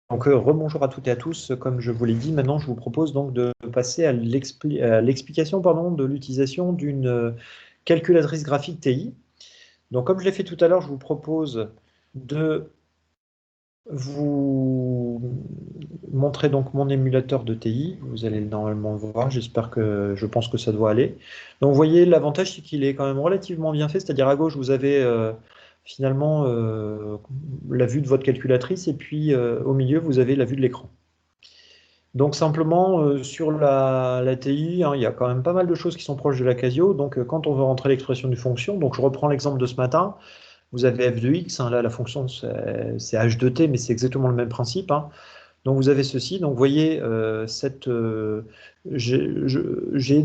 Rebonjour à toutes et à tous. Comme je vous l'ai dit, maintenant, je vous propose donc de passer à l'explication de l'utilisation d'une calculatrice graphique TI. Donc, comme je l'ai fait tout à l'heure, je vous propose de vous montrer donc mon émulateur de TI. Vous allez normalement le voir. Je pense que ça doit aller. Donc, vous voyez, l'avantage, c'est qu'il est quand même relativement bien fait. C'est-à-dire, à gauche, vous avez finalement la vue de votre calculatrice et puis au milieu, vous avez la vue de l'écran. Donc simplement, sur la TI, hein, il y a quand même pas mal de choses qui sont proches de la Casio. Donc quand on veut rentrer l'expression d'une fonction, donc je reprends l'exemple de ce matin, vous avez f de x, hein, là la fonction c'est h2t, mais c'est exactement le même principe, hein. Donc vous avez ceci, donc vous voyez, j'ai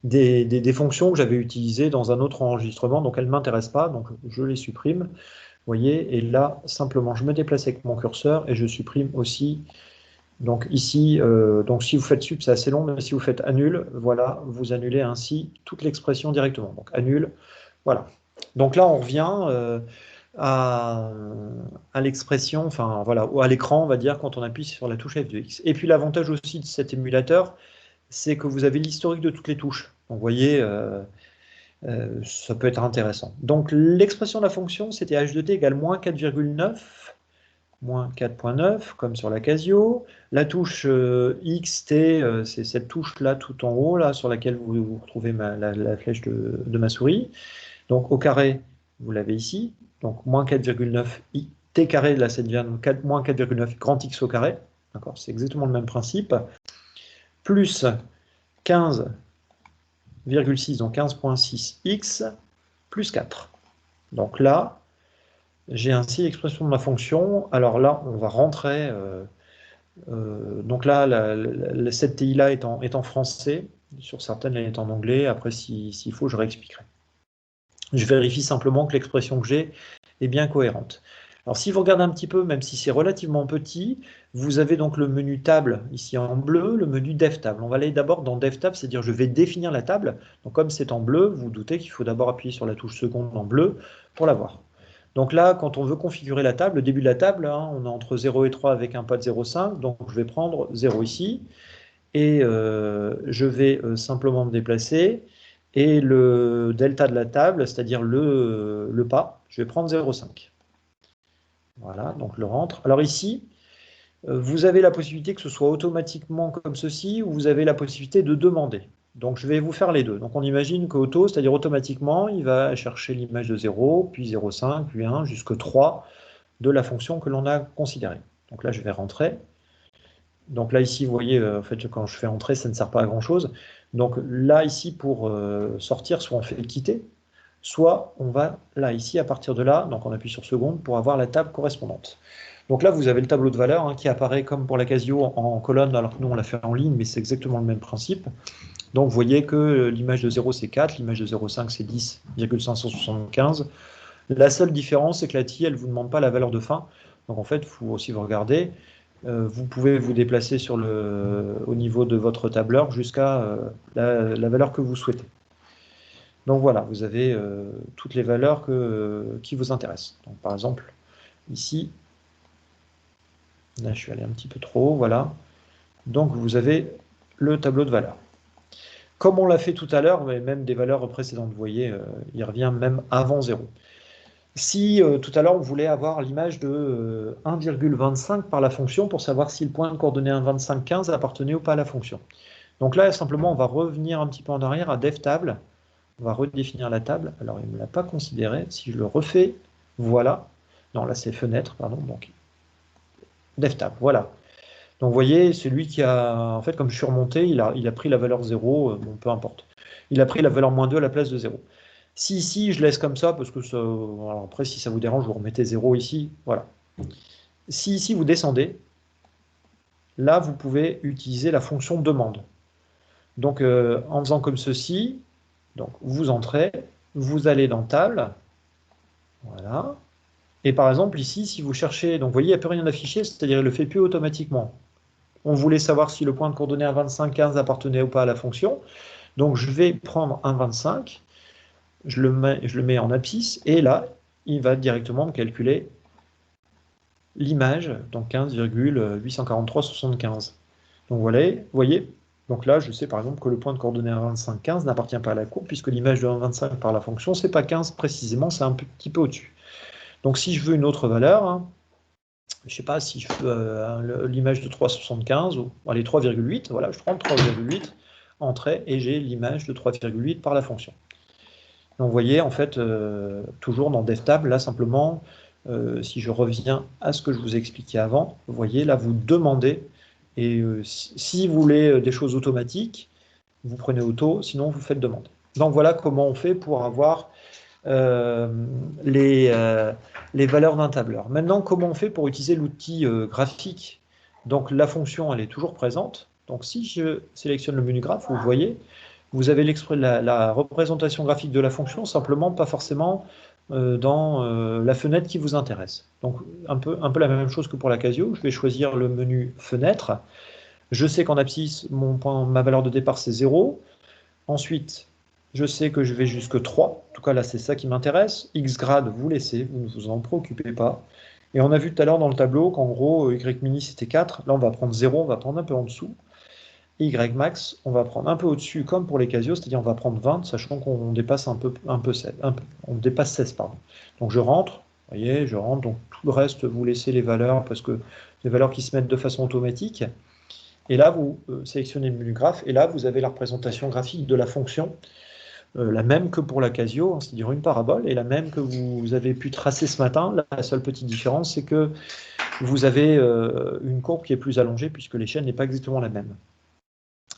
des fonctions que j'avais utilisées dans un autre enregistrement, donc elles ne m'intéressent pas, donc je les supprime. Vous voyez, et là, simplement, je me déplace avec mon curseur et je supprime aussi. Donc ici, donc si vous faites sup, c'est assez long, mais si vous faites annule, voilà, vous annulez ainsi toute l'expression directement. Donc annule, voilà. Donc là, on revient à, à l'expression, enfin voilà, ou à l'écran, on va dire, quand on appuie sur la touche F de X. Et puis l'avantage aussi de cet émulateur, c'est que vous avez l'historique de toutes les touches. Donc vous voyez, ça peut être intéressant. Donc l'expression de la fonction, c'était h de t égale moins 4,9 moins 4.9, comme sur la Casio. La touche XT, c'est cette touche-là tout en haut, là, sur laquelle vous retrouvez la flèche de ma souris. Donc au carré, vous l'avez ici. Donc moins 4,9 t carré, là, ça devient moins 4,9 grand X au carré. D'accord, c'est exactement le même principe. Plus 15,6, donc 15.6 x, plus 4. Donc là, j'ai ainsi l'expression de ma fonction. Alors là, on va rentrer... donc là, cette TI-là est en français. Sur certaines, elle est en anglais. Après, s'il faut, je réexpliquerai. Je vérifie simplement que l'expression que j'ai est bien cohérente. Alors, si vous regardez un petit peu, même si c'est relativement petit, vous avez donc le menu table ici en bleu, le menu Dev Table. On va aller d'abord dans Dev Table, c'est-à-dire je vais définir la table. Donc, comme c'est en bleu, vous vous doutez qu'il faut d'abord appuyer sur la touche seconde en bleu pour la voir. Donc là, quand on veut configurer la table, le début de la table, hein, on est entre 0 et 3 avec un pas de 0,5. Donc, je vais prendre 0 ici. Et je vais simplement me déplacer. Et le delta de la table, c'est-à-dire le pas, je vais prendre 0,5. Voilà, donc le rentre. Alors ici, vous avez la possibilité que ce soit automatiquement comme ceci, ou vous avez la possibilité de demander. Donc je vais vous faire les deux. Donc on imagine qu'auto, c'est-à-dire automatiquement, il va chercher l'image de 0, puis 0,5, puis 1, jusqu'à 3 de la fonction que l'on a considérée. Donc là, je vais rentrer. Donc là, ici, vous voyez, en fait, quand je fais entrer, ça ne sert pas à grand-chose. Donc là, ici, pour sortir, soit on fait quitter, soit on va là, ici, à partir de là, donc on appuie sur seconde pour avoir la table correspondante. Donc là, vous avez le tableau de valeur, hein, qui apparaît comme pour la Casio en colonne, alors que nous, on l'a fait en ligne, mais c'est exactement le même principe. Donc vous voyez que l'image de 0, c'est 4, l'image de 0,5, c'est 10,575. La seule différence, c'est que la TI, elle ne vous demande pas la valeur de fin. Donc en fait, il faut aussi vous regarder. Vous pouvez vous déplacer au niveau de votre tableur jusqu'à la valeur que vous souhaitez. Donc voilà, vous avez toutes les valeurs qui vous intéressent. Donc, par exemple, ici, là je suis allé un petit peu trop haut, voilà. Donc vous avez le tableau de valeurs. Comme on l'a fait tout à l'heure, mais même des valeurs précédentes, vous voyez, il revient même avant 0. Si tout à l'heure on voulait avoir l'image de 1,25 par la fonction pour savoir si le point de coordonnée 1,25,15 appartenait ou pas à la fonction. Donc là, simplement, on va revenir un petit peu en arrière à DevTable. On va redéfinir la table. Alors, il ne me l'a pas considéré. Si je le refais, voilà. Non, là, c'est fenêtre, pardon. Donc, DevTable, voilà. Donc, vous voyez, celui qui a, en fait, comme je suis remonté, il a pris la valeur 0, bon, peu importe. Il a pris la valeur -2 à la place de 0. Si ici, je laisse comme ça, parce que ça, alors après, si ça vous dérange, vous remettez 0 ici, voilà. Si ici, vous descendez, là, vous pouvez utiliser la fonction demande. Donc, en faisant comme ceci, donc vous entrez, vous allez dans table, voilà. Et par exemple, ici, si vous cherchez, donc vous voyez, il n'y a plus rien affiché, c'est-à-dire il le fait plus automatiquement. On voulait savoir si le point de coordonnée 1,25,15 appartenait ou pas à la fonction. Donc je vais prendre 1,25, je le mets en abscisse, et là, il va directement me calculer l'image, donc 15,843,75. Donc vous voyez, donc là, je sais par exemple que le point de coordonnée 1,25,15 n'appartient pas à la courbe, puisque l'image de 1,25 par la fonction, c'est pas 15 précisément, c'est un petit peu au-dessus. Donc si je veux une autre valeur, hein, je ne sais pas si je veux l'image de 3,75, ou allez, 3,8, voilà, je prends 3,8, entrée, et j'ai l'image de 3,8 par la fonction. Donc vous voyez, en fait, toujours dans DevTable, là simplement, si je reviens à ce que je vous ai expliqué avant, vous voyez, là vous demandez, et si vous voulez des choses automatiques, vous prenez auto, sinon vous faites demande. Donc voilà comment on fait pour avoir les valeurs d'un tableur. Maintenant, comment on fait pour utiliser l'outil graphique? Donc la fonction, elle est toujours présente. Donc si je sélectionne le menu graphe, vous voyez, vous avez la représentation graphique de la fonction, simplement pas forcément dans la fenêtre qui vous intéresse. Donc un peu la même chose que pour la Casio, je vais choisir le menu fenêtre. Je sais qu'en abscisse, ma valeur de départ c'est 0. Ensuite, je sais que je vais jusque 3. En tout cas, là, c'est ça qui m'intéresse. Xgrade, vous laissez, vous ne vous en préoccupez pas. Et on a vu tout à l'heure dans le tableau qu'en gros, Y mini, c'était 4. Là, on va prendre 0, on va prendre un peu en dessous. Y max, on va prendre un peu au-dessus, comme pour les Casio, c'est-à-dire on va prendre 20, sachant qu'on dépasse on dépasse 16, pardon. Donc je rentre, vous voyez, je rentre, donc tout le reste, vous laissez les valeurs, parce que les valeurs qui se mettent de façon automatique. Et là, vous sélectionnez le menu graphe, et là, vous avez la représentation graphique de la fonction, la même que pour la Casio, hein, c'est-à-dire une parabole, et la même que vous avez pu tracer ce matin. La seule petite différence, c'est que vous avez une courbe qui est plus allongée, puisque l'échelle n'est pas exactement la même.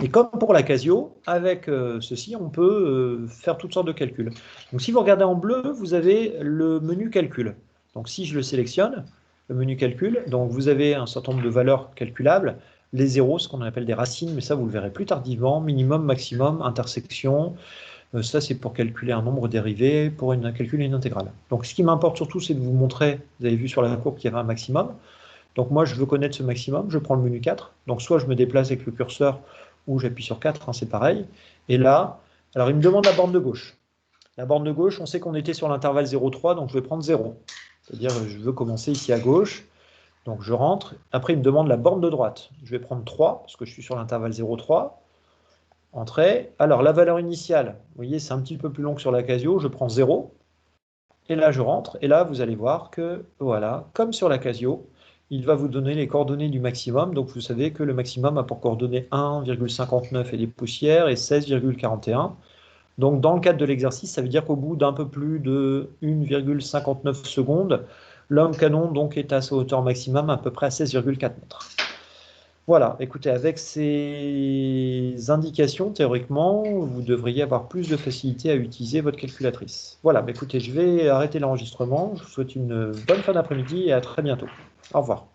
Et comme pour la Casio, avec ceci, on peut faire toutes sortes de calculs. Donc si vous regardez en bleu, vous avez le menu calcul. Donc si je le sélectionne, le menu calcul, donc vous avez un certain nombre de valeurs calculables, les zéros, ce qu'on appelle des racines, mais ça vous le verrez plus tardivement, minimum, maximum, intersection, ça c'est pour calculer un nombre dérivé, pour calculer une intégrale. Donc ce qui m'importe surtout, c'est de vous montrer, vous avez vu sur la courbe qu'il y avait un maximum. Donc moi je veux connaître ce maximum, je prends le menu 4, donc soit je me déplace avec le curseur, ou j'appuie sur 4, hein, c'est pareil. Et là, alors il me demande la borne de gauche. La borne de gauche, on sait qu'on était sur l'intervalle 0,3, donc je vais prendre 0. C'est-à-dire je veux commencer ici à gauche, donc je rentre. Après, il me demande la borne de droite. Je vais prendre 3, parce que je suis sur l'intervalle 0,3. Entrée. Alors la valeur initiale, vous voyez, c'est un petit peu plus long que sur la Casio, je prends 0. Et là, je rentre. Et là, vous allez voir que, voilà, comme sur la Casio, il va vous donner les coordonnées du maximum. Donc, vous savez que le maximum a pour coordonnées 1,59 et des poussières et 16,41. Donc, dans le cadre de l'exercice, ça veut dire qu'au bout d'un peu plus de 1,59 secondes, l'homme canon donc, est à sa hauteur maximum, à peu près à 16,4 mètres. Voilà, écoutez, avec ces indications, théoriquement, vous devriez avoir plus de facilité à utiliser votre calculatrice. Voilà, écoutez, je vais arrêter l'enregistrement. Je vous souhaite une bonne fin d'après-midi et à très bientôt. Au revoir.